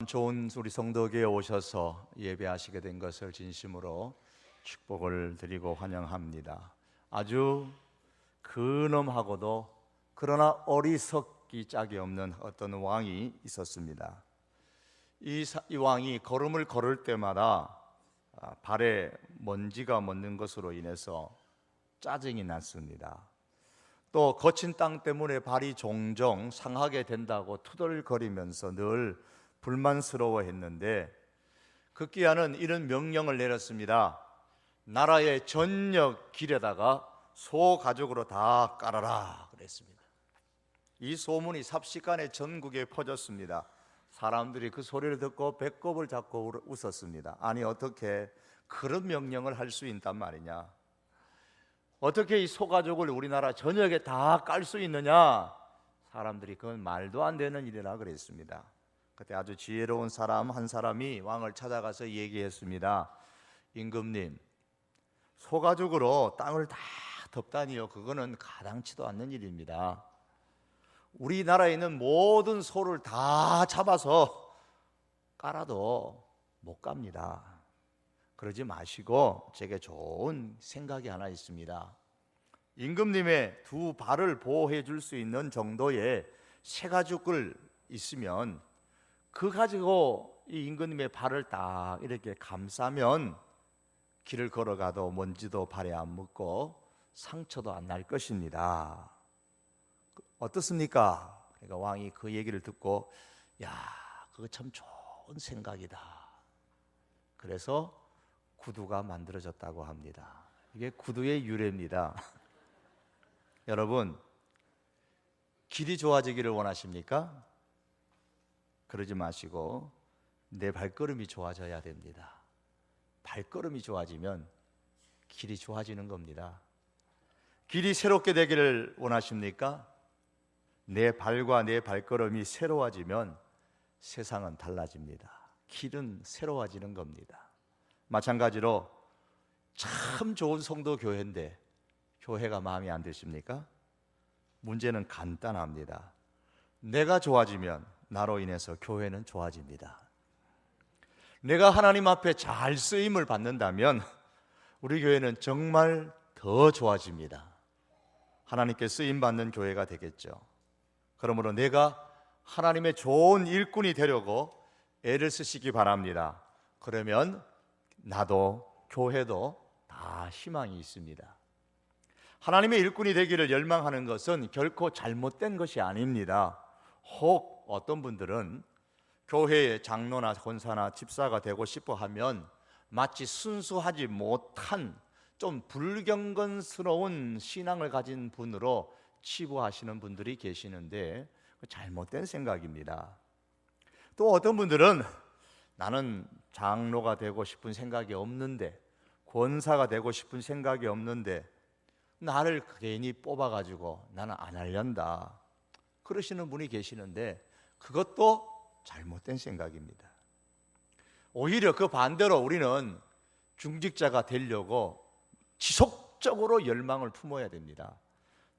좋은 우리 성도교회에 오셔서 예배하시게 된 것을 진심으로 축복을 드리고 환영합니다. 아주 근엄하고도 그러나 어리석기 짝이 없는 어떤 왕이 있었습니다. 이 왕이 걸음을 걸을 때마다 발에 먼지가 묻는 것으로 인해서 짜증이 났습니다. 또 거친 땅 때문에 발이 종종 상하게 된다고 투덜거리면서 늘 불만스러워했는데, 급기야는 이런 명령을 내렸습니다. 나라의 전역 길에다가 소 가죽으로 다 깔아라 그랬습니다. 이 소문이 삽시간에 전국에 퍼졌습니다. 사람들이 그 소리를 듣고 배꼽을 잡고 웃었습니다. 아니, 어떻게 그런 명령을 할 수 있단 말이냐? 어떻게 이 소가죽을 우리나라 전역에 다 깔 수 있느냐? 사람들이 그건 말도 안 되는 일이라 그랬습니다. 그때 아주 지혜로운 사람 한 사람이 왕을 찾아가서 얘기했습니다. 임금님, 소가죽으로 땅을 다 덮다니요, 그거는 가당치도 않는 일입니다. 우리나라에 있는 모든 소를 다 잡아서 깔아도 못 갑니다. 그러지 마시고 제게 좋은 생각이 하나 있습니다. 임금님의 두 발을 보호해 줄 수 있는 정도의 새가죽을 있으면 그 가지고 이 임금님의 발을 딱 이렇게 감싸면 길을 걸어가도 먼지도 발에 안 묻고 상처도 안 날 것입니다. 어떻습니까? 그러니까 왕이 그 얘기를 듣고, 야, 그거 참 좋은 생각이다. 그래서 구두가 만들어졌다고 합니다. 이게 구두의 유래입니다. 여러분, 길이 좋아지기를 원하십니까? 그러지 마시고 내 발걸음이 좋아져야 됩니다. 발걸음이 좋아지면 길이 좋아지는 겁니다. 길이 새롭게 되기를 원하십니까? 내 발과 내 발걸음이 새로워지면 세상은 달라집니다. 길은 새로워지는 겁니다. 마찬가지로 참 좋은 성도 교회인데 교회가 마음에 안 드십니까? 문제는 간단합니다. 내가 좋아지면 나로 인해서 교회는 좋아집니다. 내가 하나님 앞에 잘 쓰임을 받는다면 우리 교회는 정말 더 좋아집니다. 하나님께 쓰임 받는 교회가 되겠죠. 그러므로 내가 하나님의 좋은 일꾼이 되려고 애를 쓰시기 바랍니다. 그러면 나도 교회도 다 희망이 있습니다. 하나님의 일꾼이 되기를 열망하는 것은 결코 잘못된 것이 아닙니다. 혹 어떤 분들은 교회의 장로나 권사나 집사가 되고 싶어 하면 마치 순수하지 못한 좀 불경건스러운 신앙을 가진 분으로 치부하시는 분들이 계시는데 잘못된 생각입니다. 또 어떤 분들은 나는 장로가 되고 싶은 생각이 없는데, 권사가 되고 싶은 생각이 없는데 나를 괜히 뽑아가지고 나는 안 하련다, 그러시는 분이 계시는데 그것도 잘못된 생각입니다. 오히려 그 반대로 우리는 중직자가 되려고 지속적으로 열망을 품어야 됩니다.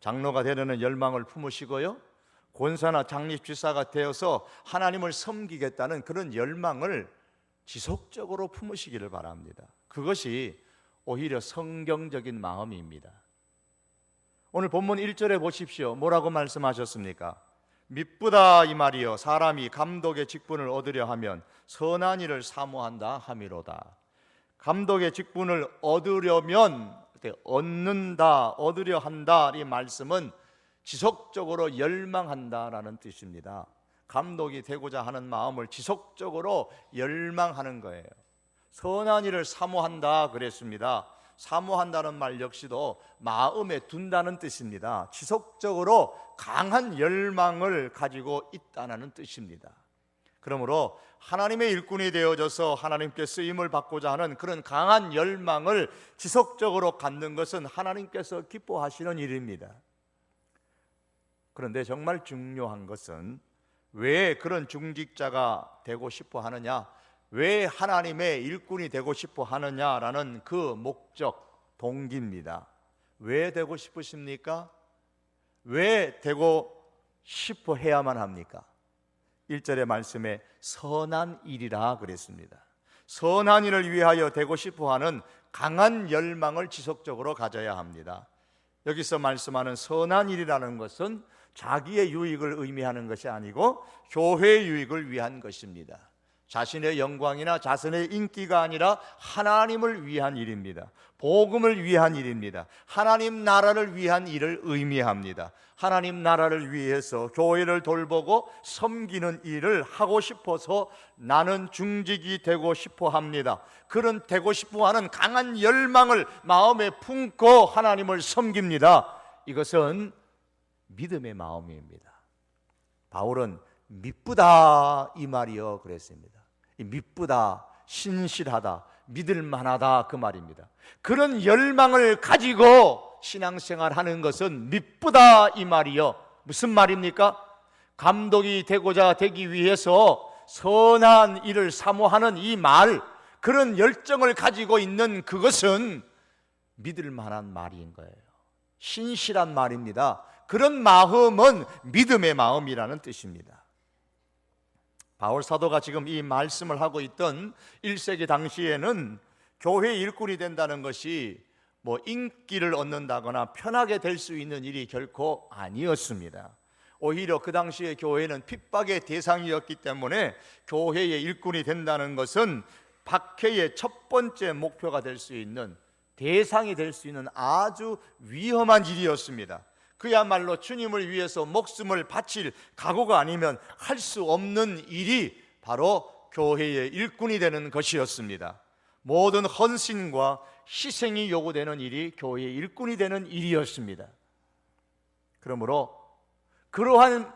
장로가 되려는 열망을 품으시고요, 권사나 장립집사가 되어서 하나님을 섬기겠다는 그런 열망을 지속적으로 품으시기를 바랍니다. 그것이 오히려 성경적인 마음입니다. 오늘 본문 1절에 보십시오. 뭐라고 말씀하셨습니까? 미쁘다 이 말이요, 사람이 감독의 직분을 얻으려 하면 선한 일을 사모한다 함이로다. 감독의 직분을 얻으려면, 얻는다, 얻으려 한다, 이 말씀은 지속적으로 열망한다라는 뜻입니다. 감독이 되고자 하는 마음을 지속적으로 열망하는 거예요. 선한 일을 사모한다 그랬습니다. 사모한다는 말 역시도 마음에 둔다는 뜻입니다. 지속적으로 강한 열망을 가지고 있다는 뜻입니다. 그러므로 하나님의 일꾼이 되어져서 하나님께 쓰임을 받고자 하는 그런 강한 열망을 지속적으로 갖는 것은 하나님께서 기뻐하시는 일입니다. 그런데 정말 중요한 것은 왜 그런 중직자가 되고 싶어 하느냐, 왜 하나님의 일꾼이 되고 싶어 하느냐라는 그 목적, 동기입니다. 왜 되고 싶으십니까? 왜 되고 싶어 해야만 합니까? 1절의 말씀에 선한 일이라 그랬습니다. 선한 일을 위하여 되고 싶어하는 강한 열망을 지속적으로 가져야 합니다. 여기서 말씀하는 선한 일이라는 것은 자기의 유익을 의미하는 것이 아니고 교회의 유익을 위한 것입니다. 자신의 영광이나 자신의 인기가 아니라 하나님을 위한 일입니다. 복음을 위한 일입니다. 하나님 나라를 위한 일을 의미합니다. 하나님 나라를 위해서 교회를 돌보고 섬기는 일을 하고 싶어서 나는 중직이 되고 싶어 합니다. 그런 되고 싶어 하는 강한 열망을 마음에 품고 하나님을 섬깁니다. 이것은 믿음의 마음입니다. 바울은 미쁘다 이 말이요 그랬습니다. 미쁘다, 신실하다, 믿을만하다 그 말입니다. 그런 열망을 가지고 신앙생활하는 것은 미쁘다 이 말이요. 무슨 말입니까? 감독이 되기 위해서 선한 일을 사모하는 이 말, 그런 열정을 가지고 있는 그것은 믿을만한 말인 거예요. 신실한 말입니다. 그런 마음은 믿음의 마음이라는 뜻입니다. 바울 사도가 지금 이 말씀을 하고 있던 1세기 당시에는 교회 일꾼이 된다는 것이 인기를 얻는다거나 편하게 될 수 있는 일이 결코 아니었습니다. 오히려 그 당시의 교회는 핍박의 대상이었기 때문에 교회의 일꾼이 된다는 것은 박해의 첫 번째 목표가 될 수 있는, 대상이 될 수 있는 아주 위험한 일이었습니다. 그야말로 주님을 위해서 목숨을 바칠 각오가 아니면 할 수 없는 일이 바로 교회의 일꾼이 되는 것이었습니다. 모든 헌신과 희생이 요구되는 일이 교회의 일꾼이 되는 일이었습니다. 그러므로 그러한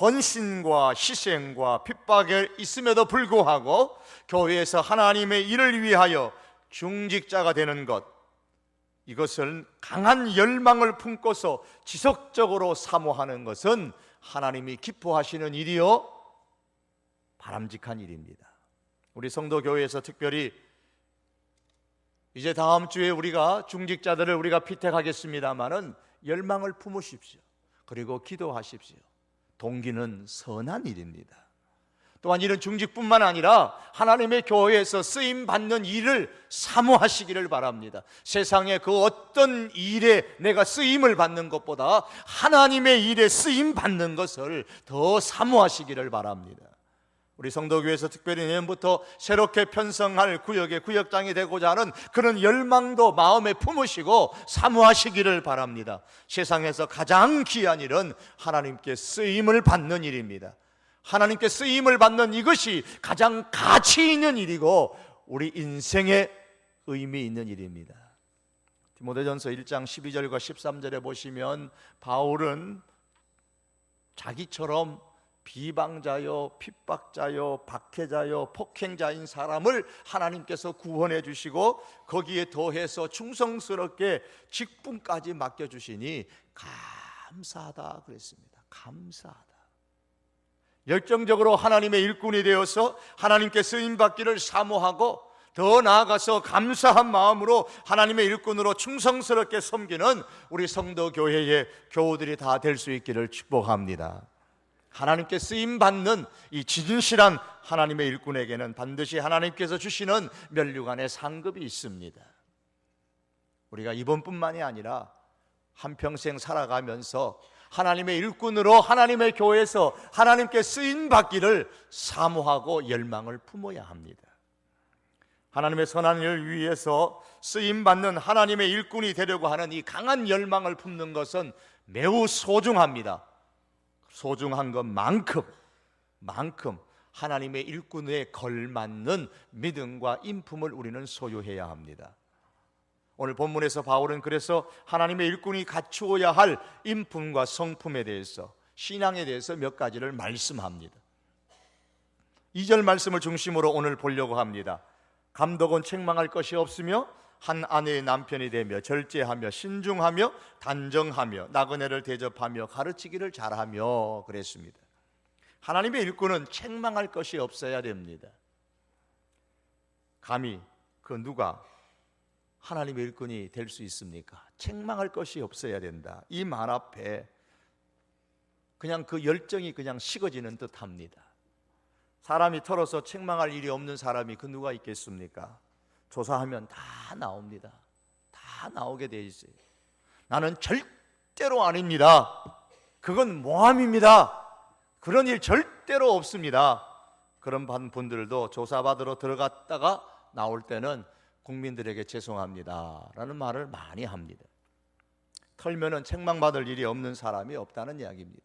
헌신과 희생과 핍박이 있음에도 불구하고 교회에서 하나님의 일을 위하여 중직자가 되는 것, 이것을 강한 열망을 품고서 지속적으로 사모하는 것은 하나님이 기뻐하시는 일이요 바람직한 일입니다. 우리 성도교회에서 특별히 이제 다음 주에 우리가 중직자들을 우리가 피택하겠습니다마는 열망을 품으십시오. 그리고 기도하십시오. 동기는 선한 일입니다. 또한 이런 중직뿐만 아니라 하나님의 교회에서 쓰임받는 일을 사모하시기를 바랍니다. 세상의 그 어떤 일에 내가 쓰임을 받는 것보다 하나님의 일에 쓰임받는 것을 더 사모하시기를 바랍니다. 우리 성도교회에서 특별히 내년부터 새롭게 편성할 구역의 구역장이 되고자 하는 그런 열망도 마음에 품으시고 사모하시기를 바랍니다. 세상에서 가장 귀한 일은 하나님께 쓰임을 받는 일입니다. 하나님께 쓰임을 받는 이것이 가장 가치 있는 일이고 우리 인생에 의미 있는 일입니다. 디모데전서 1장 12절과 13절에 보시면 바울은 자기처럼 비방자요, 핍박자요, 박해자요, 폭행자인 사람을 하나님께서 구원해 주시고 거기에 더해서 충성스럽게 직분까지 맡겨주시니 감사하다 그랬습니다. 감사하다. 열정적으로 하나님의 일꾼이 되어서 하나님께 쓰임받기를 사모하고 더 나아가서 감사한 마음으로 하나님의 일꾼으로 충성스럽게 섬기는 우리 성도교회의 교우들이 다 될 수 있기를 축복합니다. 하나님께 쓰임받는 이 진실한 하나님의 일꾼에게는 반드시 하나님께서 주시는 면류관의 상급이 있습니다. 우리가 이번뿐만이 아니라 한평생 살아가면서 하나님의 일꾼으로 하나님의 교회에서 하나님께 쓰임받기를 사모하고 열망을 품어야 합니다. 하나님의 선한 일을 위해서 쓰임받는 하나님의 일꾼이 되려고 하는 이 강한 열망을 품는 것은 매우 소중합니다. 소중한 것만큼 하나님의 일꾼에 걸맞는 믿음과 인품을 우리는 소유해야 합니다. 오늘 본문에서 바울은 그래서 하나님의 일꾼이 갖추어야 할 인품과 성품에 대해서, 신앙에 대해서 몇 가지를 말씀합니다. 2절 말씀을 중심으로 오늘 보려고 합니다. 감독은 책망할 것이 없으며 한 아내의 남편이 되며 절제하며 신중하며 단정하며 나그네를 대접하며 가르치기를 잘하며 그랬습니다. 하나님의 일꾼은 책망할 것이 없어야 됩니다. 감히 그 누가 하나님의 일꾼이 될 수 있습니까? 책망할 것이 없어야 된다. 이 말 앞에 그냥 그 열정이 그냥 식어지는 듯합니다. 사람이 털어서 책망할 일이 없는 사람이 그 누가 있겠습니까? 조사하면 다 나옵니다. 다 나오게 돼 있어요. 나는 절대로 아닙니다. 그건 모함입니다. 그런 일 절대로 없습니다. 그런 분들도 조사받으러 들어갔다가 나올 때는 국민들에게 죄송합니다 라는 말을 많이 합니다. 털면은 책망받을 일이 없는 사람이 없다는 이야기입니다.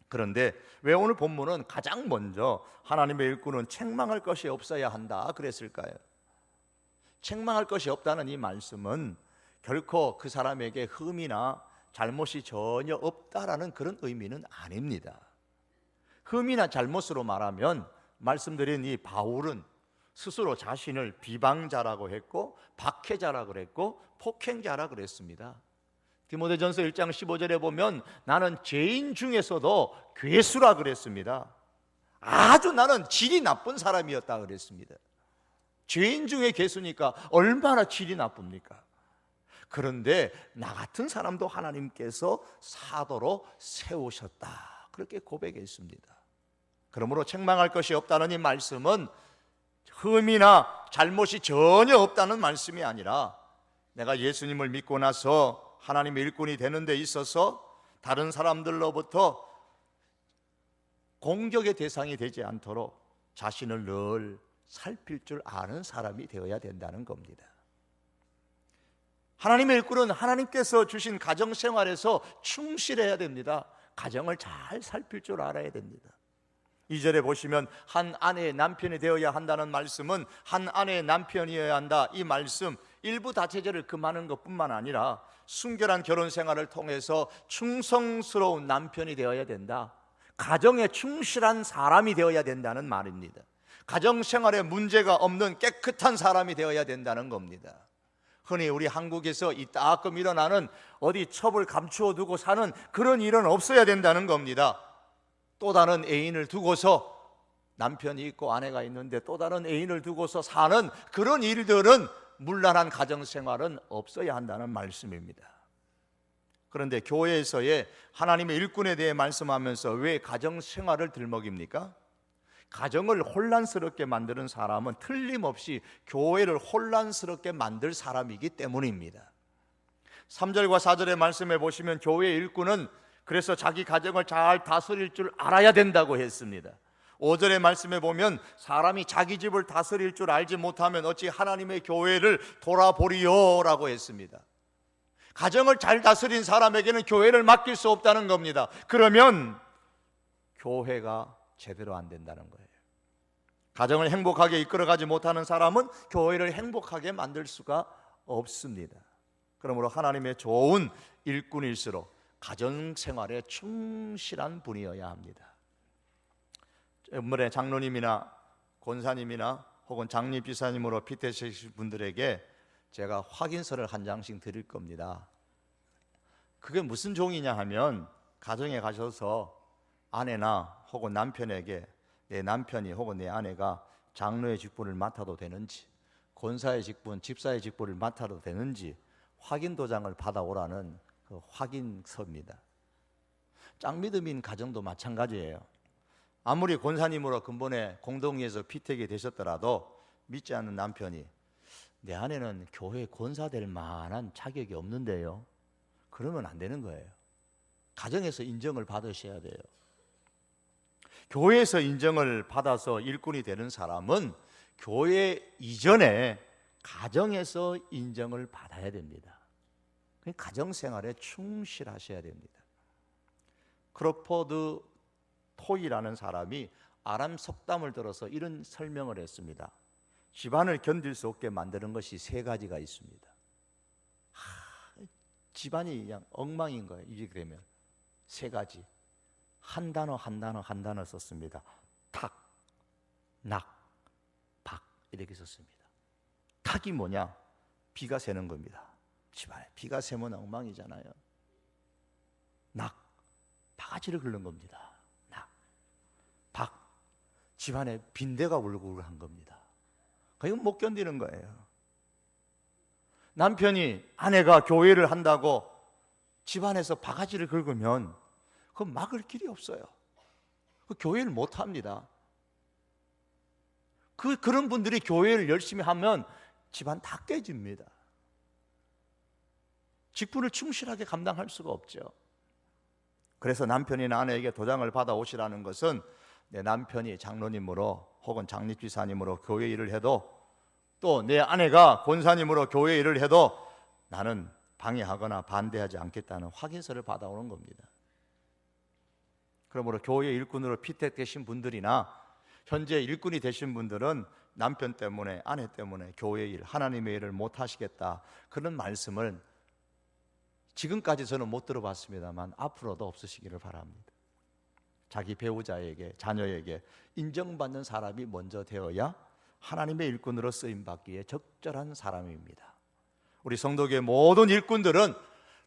그런데 왜 오늘 본문은 가장 먼저 하나님의 일꾼은 책망할 것이 없어야 한다 그랬을까요? 책망할 것이 없다는 이 말씀은 결코 그 사람에게 흠이나 잘못이 전혀 없다라는 그런 의미는 아닙니다. 흠이나 잘못으로 말하면 말씀드린 이 바울은 스스로 자신을 비방자라고 했고 박해자라고 그랬고 폭행자라고 그랬습니다. 디모데전서 1장 15절에 보면 나는 죄인 중에서도 괴수라 그랬습니다. 아주 나는 질이 나쁜 사람이었다 그랬습니다. 죄인 중에 괴수니까 얼마나 질이 나쁩니까? 그런데 나 같은 사람도 하나님께서 사도로 세우셨다 그렇게 고백했습니다. 그러므로 책망할 것이 없다는 이 말씀은 흠이나 잘못이 전혀 없다는 말씀이 아니라 내가 예수님을 믿고 나서 하나님의 일꾼이 되는 데 있어서 다른 사람들로부터 공격의 대상이 되지 않도록 자신을 늘 살필 줄 아는 사람이 되어야 된다는 겁니다. 하나님의 일꾼은 하나님께서 주신 가정생활에서 충실해야 됩니다. 가정을 잘 살필 줄 알아야 됩니다. 2절에 보시면 한 아내의 남편이 되어야 한다는 말씀은 한 아내의 남편이어야 한다 이 말씀 일부 다체제를 금하는 것뿐만 아니라 순결한 결혼 생활을 통해서 충성스러운 남편이 되어야 된다. 가정에 충실한 사람이 되어야 된다는 말입니다. 가정 생활에 문제가 없는 깨끗한 사람이 되어야 된다는 겁니다. 흔히 우리 한국에서 이따금 일어나는 어디 첩을 감추어 두고 사는 그런 일은 없어야 된다는 겁니다. 또 다른 애인을 두고서 남편이 있고 아내가 있는데 또 다른 애인을 두고서 사는 그런 일들은 문란한 가정생활은 없어야 한다는 말씀입니다. 그런데 교회에서의 하나님의 일꾼에 대해 말씀하면서 왜 가정생활을 들먹입니까? 가정을 혼란스럽게 만드는 사람은 틀림없이 교회를 혼란스럽게 만들 사람이기 때문입니다. 3절과 4절의 말씀에 보시면 교회의 일꾼은 그래서 자기 가정을 잘 다스릴 줄 알아야 된다고 했습니다. 5절의 말씀에 보면 사람이 자기 집을 다스릴 줄 알지 못하면 어찌 하나님의 교회를 돌아보리요 라고 했습니다. 가정을 잘 다스린 사람에게는 교회를 맡길 수 없다는 겁니다. 그러면 교회가 제대로 안 된다는 거예요. 가정을 행복하게 이끌어가지 못하는 사람은 교회를 행복하게 만들 수가 없습니다. 그러므로 하나님의 좋은 일꾼일수록 가정생활에 충실한 분이어야 합니다. 이번에 장로님이나 권사님이나 혹은 장립지사님으로 빗대시신 분들에게 제가 확인서를 한 장씩 드릴 겁니다. 그게 무슨 종이냐 하면 가정에 가셔서 아내나 혹은 남편에게 내 남편이 혹은 내 아내가 장로의 직분을 맡아도 되는지 권사의 직분, 집사의 직분을 맡아도 되는지 확인 도장을 받아오라는 그 확인서입니다. 짱믿음인 가정도 마찬가지예요. 아무리 권사님으로 근본에 공동회에서 피택이 되셨더라도 믿지 않는 남편이 내 아내는 교회 권사 될 만한 자격이 없는데요, 그러면 안 되는 거예요. 가정에서 인정을 받으셔야 돼요. 교회에서 인정을 받아서 일꾼이 되는 사람은 교회 이전에 가정에서 인정을 받아야 됩니다. 가정생활에 충실하셔야 됩니다. 크로포드 토이라는 사람이 아람 속담을 들어서 이런 설명을 했습니다. 집안을 견딜 수 없게 만드는 것이 세 가지가 있습니다. 집안이 그냥 엉망인 거예요. 이게 되면 세 가지. 한 단어 썼습니다. 탁, 낙, 박 이렇게 썼습니다. 탁이 뭐냐? 비가 새는 겁니다. 집안에 비가 새면 엉망이잖아요. 낙, 바가지를 긁는 겁니다. 낙, 박, 집안에 빈대가 울고한 겁니다. 이건 못 견디는 거예요. 남편이 아내가 교회를 한다고 집안에서 바가지를 긁으면 그 막을 길이 없어요. 그 교회를 못 합니다. 그런 분들이 교회를 열심히 하면 집안 다 깨집니다. 직분을 충실하게 감당할 수가 없죠. 그래서 남편이나 아내에게 도장을 받아 오시라는 것은 내 남편이 장로님으로 혹은 장립지사님으로 교회 일을 해도, 또 내 아내가 권사님으로 교회 일을 해도 나는 방해하거나 반대하지 않겠다는 확인서를 받아오는 겁니다. 그러므로 교회 일꾼으로 피택되신 분들이나 현재 일꾼이 되신 분들은 남편 때문에, 아내 때문에 교회 일, 하나님의 일을 못 하시겠다, 그런 말씀을 지금까지 저는 못 들어봤습니다만 앞으로도 없으시기를 바랍니다. 자기 배우자에게, 자녀에게 인정받는 사람이 먼저 되어야 하나님의 일꾼으로 쓰임받기에 적절한 사람입니다. 우리 성도교회 모든 일꾼들은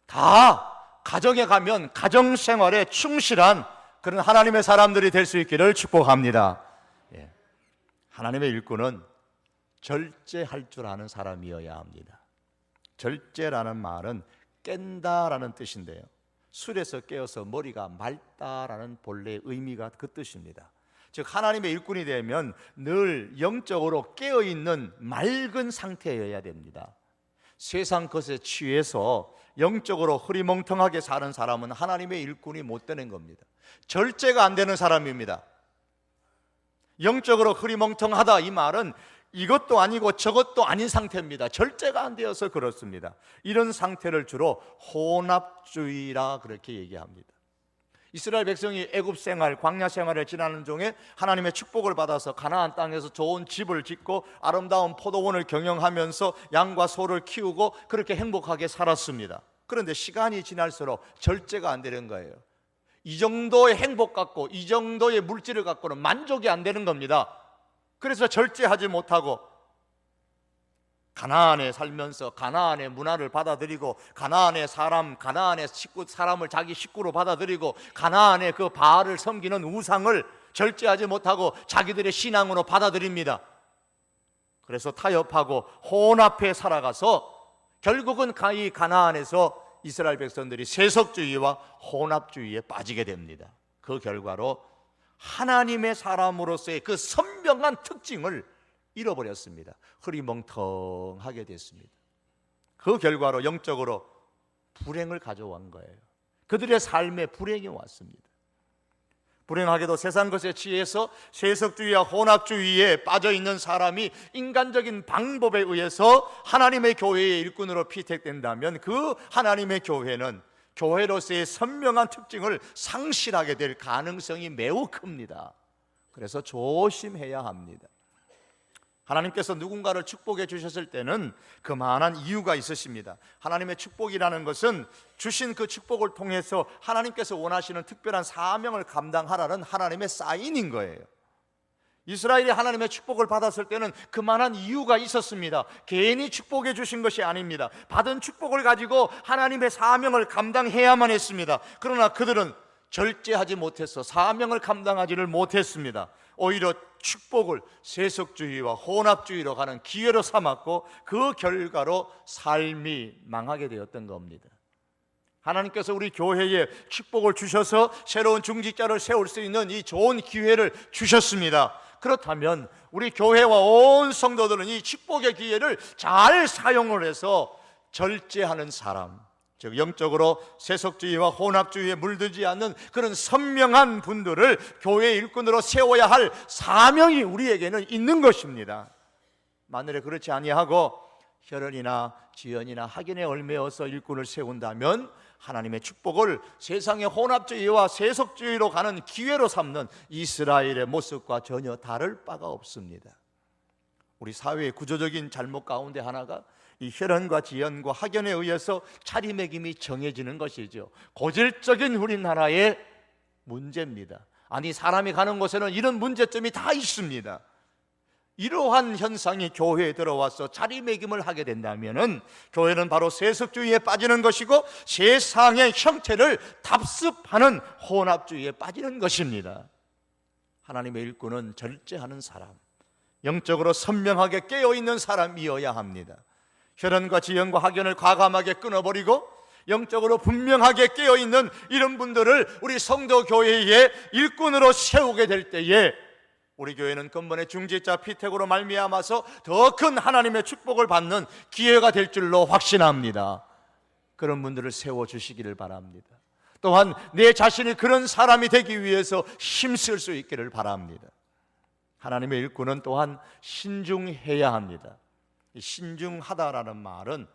다 가정에 가면 가정생활에 충실한 그런 하나님의 사람들이 될 수 있기를 축복합니다. 하나님의 일꾼은 절제할 줄 아는 사람이어야 합니다. 절제라는 말은 깬다라는 뜻인데요, 술에서 깨어서 머리가 맑다라는 본래의 의미가 그 뜻입니다. 즉 하나님의 일꾼이 되면 늘 영적으로 깨어있는 맑은 상태여야 됩니다. 세상 것에 취해서 영적으로 흐리멍텅하게 사는 사람은 하나님의 일꾼이 못 되는 겁니다. 절제가 안 되는 사람입니다. 영적으로 흐리멍텅하다, 이 말은 이것도 아니고 저것도 아닌 상태입니다. 절제가 안 되어서 그렇습니다. 이런 상태를 주로 혼합주의라 그렇게 얘기합니다. 이스라엘 백성이 애굽 생활, 광야 생활을 지나는 중에 하나님의 축복을 받아서 가나안 땅에서 좋은 집을 짓고 아름다운 포도원을 경영하면서 양과 소를 키우고 그렇게 행복하게 살았습니다. 그런데 시간이 지날수록 절제가 안 되는 거예요. 이 정도의 행복 갖고, 이 정도의 물질을 갖고는 만족이 안 되는 겁니다. 그래서 절제하지 못하고 가나안에 살면서 가나안의 문화를 받아들이고, 가나안의 사람, 가나안의 사람을 자기 식구로 받아들이고, 가나안의 그 바알을 섬기는 우상을 절제하지 못하고 자기들의 신앙으로 받아들입니다. 그래서 타협하고 혼합해 살아가서 결국은 이 가나안에서 이스라엘 백성들이 세속주의와 혼합주의에 빠지게 됩니다. 그 결과로 하나님의 사람으로서의 그 선명한 특징을 잃어버렸습니다. 흐리멍텅하게 됐습니다. 그 결과로 영적으로 불행을 가져온 거예요. 그들의 삶에 불행이 왔습니다. 불행하게도 세상 것에 취해서 세속주의와 혼합주의에 빠져있는 사람이 인간적인 방법에 의해서 하나님의 교회의 일꾼으로 피택된다면 그 하나님의 교회는 교회로서의 선명한 특징을 상실하게 될 가능성이 매우 큽니다. 그래서 조심해야 합니다. 하나님께서 누군가를 축복해 주셨을 때는 그만한 이유가 있으십니다. 하나님의 축복이라는 것은 주신 그 축복을 통해서 하나님께서 원하시는 특별한 사명을 감당하라는 하나님의 사인인 거예요. 이스라엘이 하나님의 축복을 받았을 때는 그만한 이유가 있었습니다. 괜히 축복해 주신 것이 아닙니다. 받은 축복을 가지고 하나님의 사명을 감당해야만 했습니다. 그러나 그들은 절제하지 못해서 사명을 감당하지를 못했습니다. 오히려 축복을 세속주의와 혼합주의로 가는 기회로 삼았고 그 결과로 삶이 망하게 되었던 겁니다. 하나님께서 우리 교회에 축복을 주셔서 새로운 중직자를 세울 수 있는 이 좋은 기회를 주셨습니다. 그렇다면 우리 교회와 온 성도들은 이 축복의 기회를 잘 사용을 해서 절제하는 사람, 즉 영적으로 세속주의와 혼합주의에 물들지 않는 그런 선명한 분들을 교회의 일꾼으로 세워야 할 사명이 우리에게는 있는 것입니다. 만일에 그렇지 아니하고 혈연이나 지연이나 학연에 얽매여서 일꾼을 세운다면 하나님의 축복을 세상의 혼합주의와 세속주의로 가는 기회로 삼는 이스라엘의 모습과 전혀 다를 바가 없습니다. 우리 사회의 구조적인 잘못 가운데 하나가 이 혈연과 지연과 학연에 의해서 차림매김이 정해지는 것이죠. 고질적인 우리나라의 문제입니다. 아니, 사람이 가는 곳에는 이런 문제점이 다 있습니다. 이러한 현상이 교회에 들어와서 자리매김을 하게 된다면 교회는 바로 세속주의에 빠지는 것이고 세상의 형태를 답습하는 혼합주의에 빠지는 것입니다. 하나님의 일꾼은 절제하는 사람, 영적으로 선명하게 깨어있는 사람이어야 합니다. 혈연과 지연과 학연을 과감하게 끊어버리고 영적으로 분명하게 깨어있는 이런 분들을 우리 성도교회의 일꾼으로 세우게 될 때에 우리 교회는 근본의 중직자 피택으로 말미암아서 더 큰 하나님의 축복을 받는 기회가 될 줄로 확신합니다. 그런 분들을 세워주시기를 바랍니다. 또한 내 자신이 그런 사람이 되기 위해서 힘쓸 수 있기를 바랍니다. 하나님의 일꾼은 또한 신중해야 합니다. 신중하다라는 말은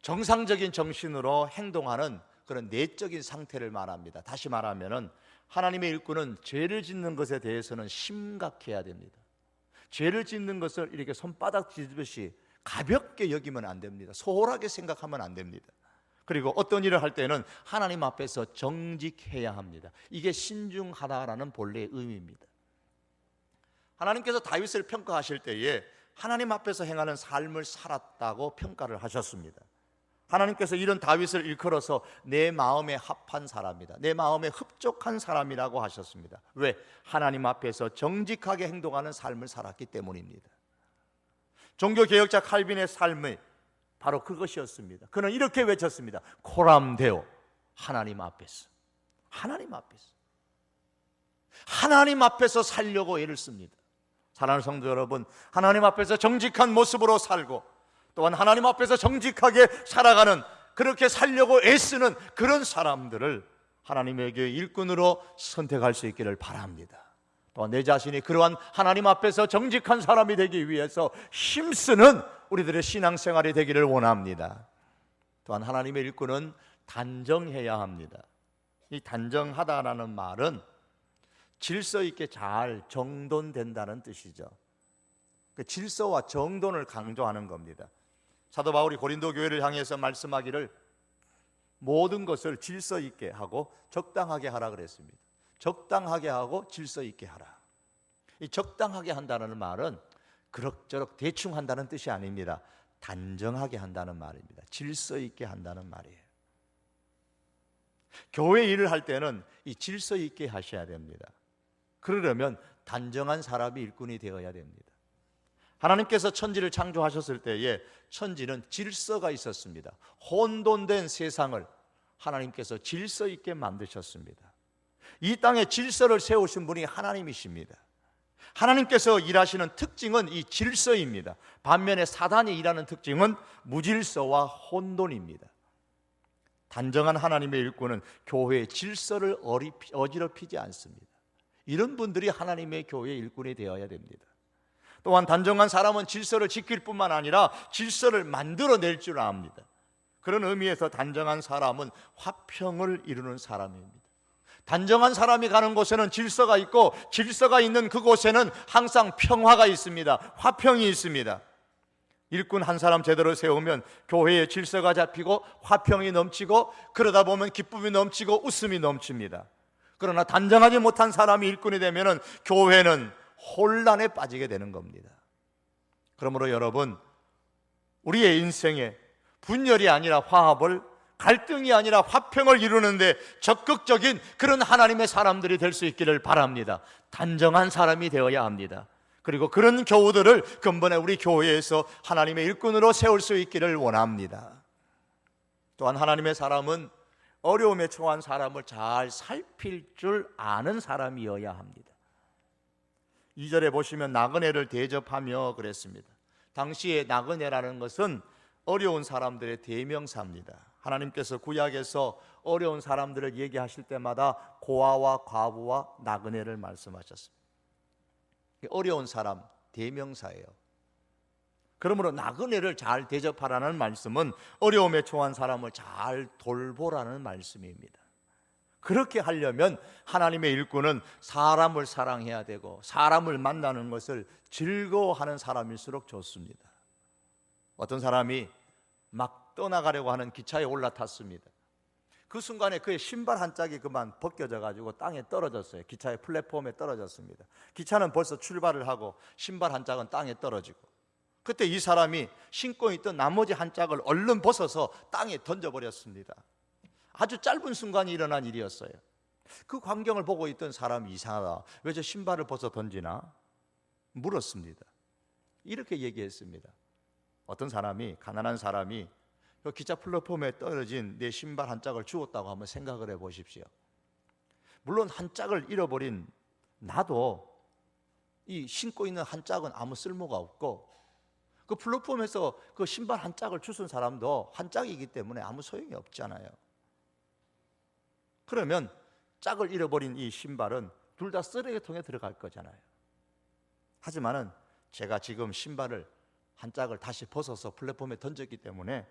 정상적인 정신으로 행동하는 그런 내적인 상태를 말합니다. 다시 말하면 하나님의 일꾼은 죄를 짓는 것에 대해서는 심각해야 됩니다. 죄를 짓는 것을 이렇게 손바닥 뒤집듯이 가볍게 여기면 안 됩니다. 소홀하게 생각하면 안 됩니다. 그리고 어떤 일을 할 때는 하나님 앞에서 정직해야 합니다. 이게 신중하다라는 본래의 의미입니다. 하나님께서 다윗을 평가하실 때에 하나님 앞에서 행하는 삶을 살았다고 평가를 하셨습니다. 하나님께서 이런 다윗을 일컬어서 내 마음에 합한 사람이다, 내 마음에 흡족한 사람이라고 하셨습니다. 왜? 하나님 앞에서 정직하게 행동하는 삶을 살았기 때문입니다. 종교개혁자 칼빈의 삶이 바로 그것이었습니다. 그는 이렇게 외쳤습니다. 코람데오, 하나님 앞에서, 하나님 앞에서, 하나님 앞에서 살려고 애를 씁니다. 사랑하는 성도 여러분, 하나님 앞에서 정직한 모습으로 살고 또한 하나님 앞에서 정직하게 살아가는, 그렇게 살려고 애쓰는 그런 사람들을 하나님의 교회 일꾼으로 선택할 수 있기를 바랍니다. 또한 내 자신이 그러한 하나님 앞에서 정직한 사람이 되기 위해서 힘쓰는 우리들의 신앙생활이 되기를 원합니다. 또한 하나님의 일꾼은 단정해야 합니다. 이 단정하다라는 말은 질서 있게 잘 정돈된다는 뜻이죠. 그 질서와 정돈을 강조하는 겁니다. 사도 바울이 고린도 교회를 향해서 말씀하기를 모든 것을 질서 있게 하고 적당하게 하라 그랬습니다. 적당하게 하고 질서 있게 하라. 이 적당하게 한다는 말은 그럭저럭 대충 한다는 뜻이 아닙니다. 단정하게 한다는 말입니다. 질서 있게 한다는 말이에요. 교회 일을 할 때는 이 질서 있게 하셔야 됩니다. 그러려면 단정한 사람이 일꾼이 되어야 됩니다. 하나님께서 천지를 창조하셨을 때에 천지는 질서가 있었습니다. 혼돈된 세상을 하나님께서 질서 있게 만드셨습니다. 이 땅에 질서를 세우신 분이 하나님이십니다. 하나님께서 일하시는 특징은 이 질서입니다. 반면에 사단이 일하는 특징은 무질서와 혼돈입니다. 단정한 하나님의 일꾼은 교회의 질서를 어지럽히지 않습니다. 이런 분들이 하나님의 교회의 일꾼이 되어야 됩니다. 또한 단정한 사람은 질서를 지킬 뿐만 아니라 질서를 만들어낼 줄 압니다. 그런 의미에서 단정한 사람은 화평을 이루는 사람입니다. 단정한 사람이 가는 곳에는 질서가 있고 질서가 있는 그곳에는 항상 평화가 있습니다. 화평이 있습니다. 일꾼 한 사람 제대로 세우면 교회에 질서가 잡히고 화평이 넘치고 그러다 보면 기쁨이 넘치고 웃음이 넘칩니다. 그러나 단정하지 못한 사람이 일꾼이 되면 교회는 혼란에 빠지게 되는 겁니다. 그러므로 여러분, 우리의 인생에 분열이 아니라 화합을, 갈등이 아니라 화평을 이루는데 적극적인 그런 하나님의 사람들이 될 수 있기를 바랍니다. 단정한 사람이 되어야 합니다. 그리고 그런 교우들을 근본에 우리 교회에서 하나님의 일꾼으로 세울 수 있기를 원합니다. 또한 하나님의 사람은 어려움에 처한 사람을 잘 살필 줄 아는 사람이어야 합니다. 2절에 보시면 나그네를 대접하며 그랬습니다. 당시에 나그네라는 것은 어려운 사람들의 대명사입니다. 하나님께서 구약에서 어려운 사람들을 얘기하실 때마다 고아와 과부와 나그네를 말씀하셨습니다. 어려운 사람 대명사예요. 그러므로 나그네를 잘 대접하라는 말씀은 어려움에 처한 사람을 잘 돌보라는 말씀입니다. 그렇게 하려면 하나님의 일꾼은 사람을 사랑해야 되고 사람을 만나는 것을 즐거워하는 사람일수록 좋습니다. 어떤 사람이 막 떠나가려고 하는 기차에 올라탔습니다. 그 순간에 그의 신발 한 짝이 그만 벗겨져 가지고 땅에 떨어졌어요. 기차의 플랫폼에 떨어졌습니다. 기차는 벌써 출발을 하고 신발 한 짝은 땅에 떨어지고, 그때 이 사람이 신고 있던 나머지 한 짝을 얼른 벗어서 땅에 던져버렸습니다. 아주 짧은 순간이 일어난 일이었어요. 그 광경을 보고 있던 사람이 이상하다, 왜 저 신발을 벗어 던지나 물었습니다. 이렇게 얘기했습니다. 어떤 사람이, 가난한 사람이 그 기차 플랫폼에 떨어진 내 신발 한 짝을 주웠다고 한번 생각을 해보십시오. 물론 한 짝을 잃어버린 나도 이 신고 있는 한 짝은 아무 쓸모가 없고, 그 플랫폼에서 그 신발 한 짝을 주운 사람도 한 짝이기 때문에 아무 소용이 없잖아요. 그러면 짝을 잃어버린 이 신발은 둘 다 쓰레기통에 들어갈 거잖아요. 하지만은 제가 지금 신발을 한 짝을 다시 벗어서 플랫폼에 던졌기 때문에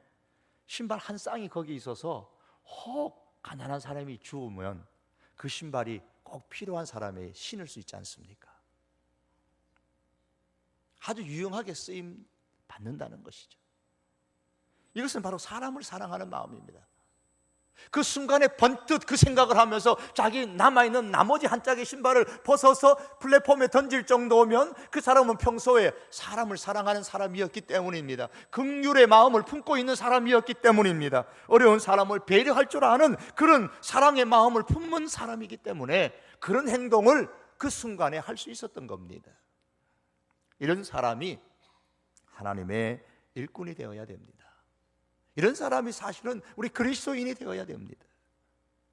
신발 한 쌍이 거기 있어서 혹 가난한 사람이 주우면 그 신발이 꼭 필요한 사람에게 신을 수 있지 않습니까? 아주 유용하게 쓰임 받는다는 것이죠. 이것은 바로 사람을 사랑하는 마음입니다. 그 순간에 번뜩 그 생각을 하면서 자기 남아있는 나머지 한 짝의 신발을 벗어서 플랫폼에 던질 정도면 그 사람은 평소에 사람을 사랑하는 사람이었기 때문입니다. 긍휼의 마음을 품고 있는 사람이었기 때문입니다. 어려운 사람을 배려할 줄 아는 그런 사랑의 마음을 품는 사람이기 때문에 그런 행동을 그 순간에 할 수 있었던 겁니다. 이런 사람이 하나님의 일꾼이 되어야 됩니다. 이런 사람이 사실은 우리 그리스도인이 되어야 됩니다.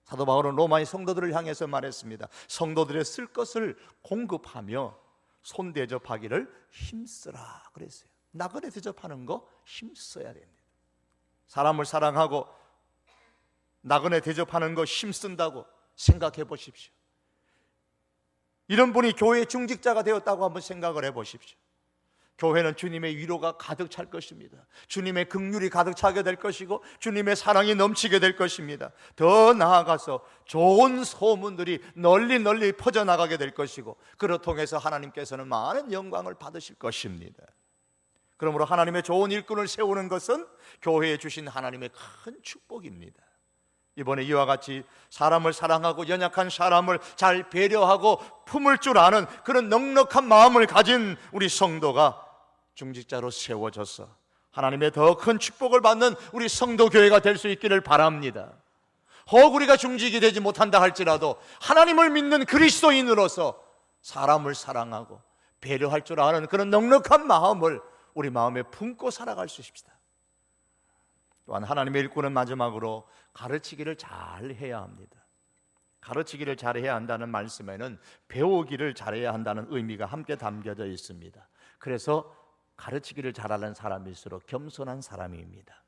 사도 바울은 로마의 성도들을 향해서 말했습니다. 성도들의 쓸 것을 공급하며 손 대접하기를 힘쓰라 그랬어요. 나그네 대접하는 거 힘써야 됩니다. 사람을 사랑하고 나그네 대접하는 거 힘쓴다고 생각해 보십시오. 이런 분이 교회의 중직자가 되었다고 한번 생각을 해 보십시오. 교회는 주님의 위로가 가득 찰 것입니다. 주님의 긍휼이 가득 차게 될 것이고 주님의 사랑이 넘치게 될 것입니다. 더 나아가서 좋은 소문들이 널리 퍼져나가게 될 것이고 그로 통해서 하나님께서는 많은 영광을 받으실 것입니다. 그러므로 하나님의 좋은 일꾼을 세우는 것은 교회에 주신 하나님의 큰 축복입니다. 이번에 이와 같이 사람을 사랑하고 연약한 사람을 잘 배려하고 품을 줄 아는 그런 넉넉한 마음을 가진 우리 성도가 중직자로 세워져서 하나님의 더 큰 축복을 받는 우리 성도교회가 될 수 있기를 바랍니다. 혹 우리가 중직이 되지 못한다 할지라도 하나님을 믿는 그리스도인으로서 사람을 사랑하고 배려할 줄 아는 그런 넉넉한 마음을 우리 마음에 품고 살아갈 수 있습니다. 또한 하나님의 일꾼은 마지막으로 가르치기를 잘 해야 합니다. 가르치기를 잘해야 한다는 말씀에는 배우기를 잘해야 한다는 의미가 함께 담겨져 있습니다. 그래서 가르치기를 잘하는 사람일수록 겸손한 사람입니다.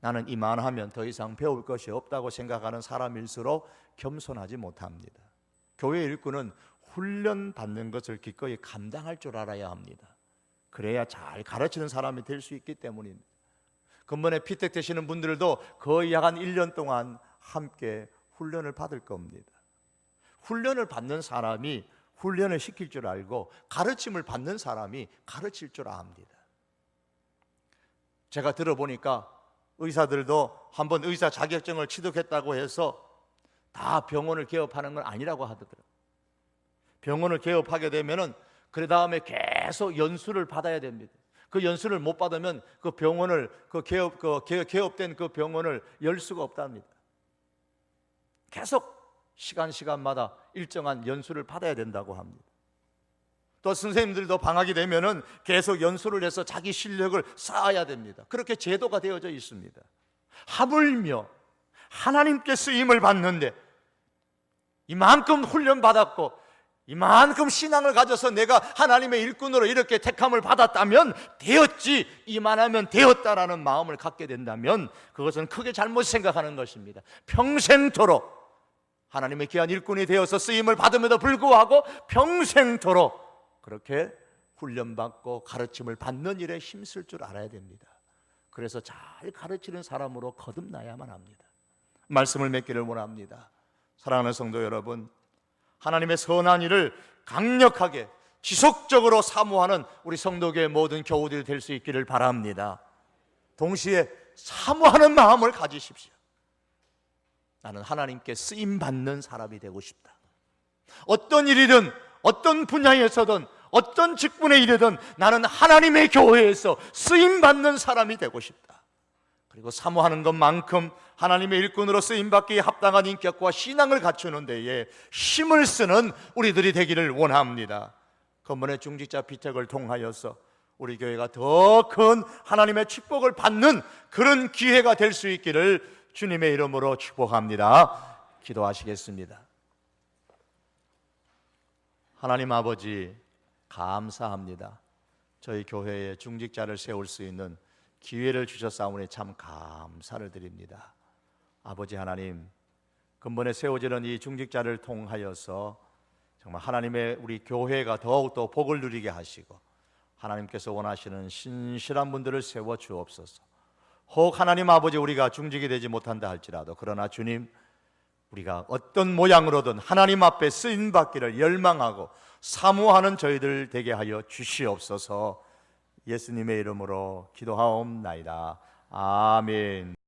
나는 이만하면 더 이상 배울 것이 없다고 생각하는 사람일수록 겸손하지 못합니다. 교회 일꾼은 훈련받는 것을 기꺼이 감당할 줄 알아야 합니다. 그래야 잘 가르치는 사람이 될 수 있기 때문입니다. 근본에 피택 되시는 분들도 거의 약 한 1년 동안 함께 훈련을 받을 겁니다. 훈련을 받는 사람이 훈련을 시킬 줄 알고 가르침을 받는 사람이 가르칠 줄 압니다. 제가 들어보니까 의사들도 한번 의사 자격증을 취득했다고 해서 다 병원을 개업하는 건 아니라고 하더라고요. 병원을 개업하게 되면은 그 다음에 계속 연수를 받아야 됩니다. 그 연수를 못 받으면 그 병원을 개업된 그 병원을 열 수가 없답니다. 계속 시간마다 일정한 연수를 받아야 된다고 합니다. 또 선생님들도 방학이 되면은 계속 연수를 해서 자기 실력을 쌓아야 됩니다. 그렇게 제도가 되어져 있습니다. 하물며 하나님께 쓰임을 받는데 이만큼 훈련받았고 이만큼 신앙을 가져서 내가 하나님의 일꾼으로 이렇게 택함을 받았다면 되었지, 이만하면 되었다라는 마음을 갖게 된다면 그것은 크게 잘못 생각하는 것입니다. 평생토록 하나님의 귀한 일꾼이 되어서 쓰임을 받음에도 불구하고 평생토록 그렇게 훈련받고 가르침을 받는 일에 힘쓸 줄 알아야 됩니다. 그래서 잘 가르치는 사람으로 거듭나야만 합니다. 말씀을 맺기를 원합니다. 사랑하는 성도 여러분, 하나님의 선한 일을 강력하게 지속적으로 사모하는 우리 성도교회 모든 교우들이 될 수 있기를 바랍니다. 동시에 사모하는 마음을 가지십시오. 나는 하나님께 쓰임받는 사람이 되고 싶다. 어떤 일이든 어떤 분야에서든 어떤 직분의 일이든 나는 하나님의 교회에서 쓰임받는 사람이 되고 싶다. 그리고 사모하는 것만큼 하나님의 일꾼으로 쓰임받기에 합당한 인격과 신앙을 갖추는 데에 힘을 쓰는 우리들이 되기를 원합니다. 근본의 중직자 비택을 통하여서 우리 교회가 더 큰 하나님의 축복을 받는 그런 기회가 될 수 있기를 주님의 이름으로 축복합니다. 기도하시겠습니다. 하나님 아버지, 감사합니다. 저희 교회에 중직자를 세울 수 있는 기회를 주셨사오니 참 감사를 드립니다. 아버지 하나님, 근본에 세워지는 이 중직자를 통하여서 정말 하나님의 우리 교회가 더욱더 복을 누리게 하시고 하나님께서 원하시는 신실한 분들을 세워 주옵소서. 혹 하나님 아버지, 우리가 중직이 되지 못한다 할지라도 그러나 주님, 우리가 어떤 모양으로든 하나님 앞에 쓰임 받기를 열망하고 사모하는 저희들 되게 하여 주시옵소서. 예수님의 이름으로 기도하옵나이다. 아멘.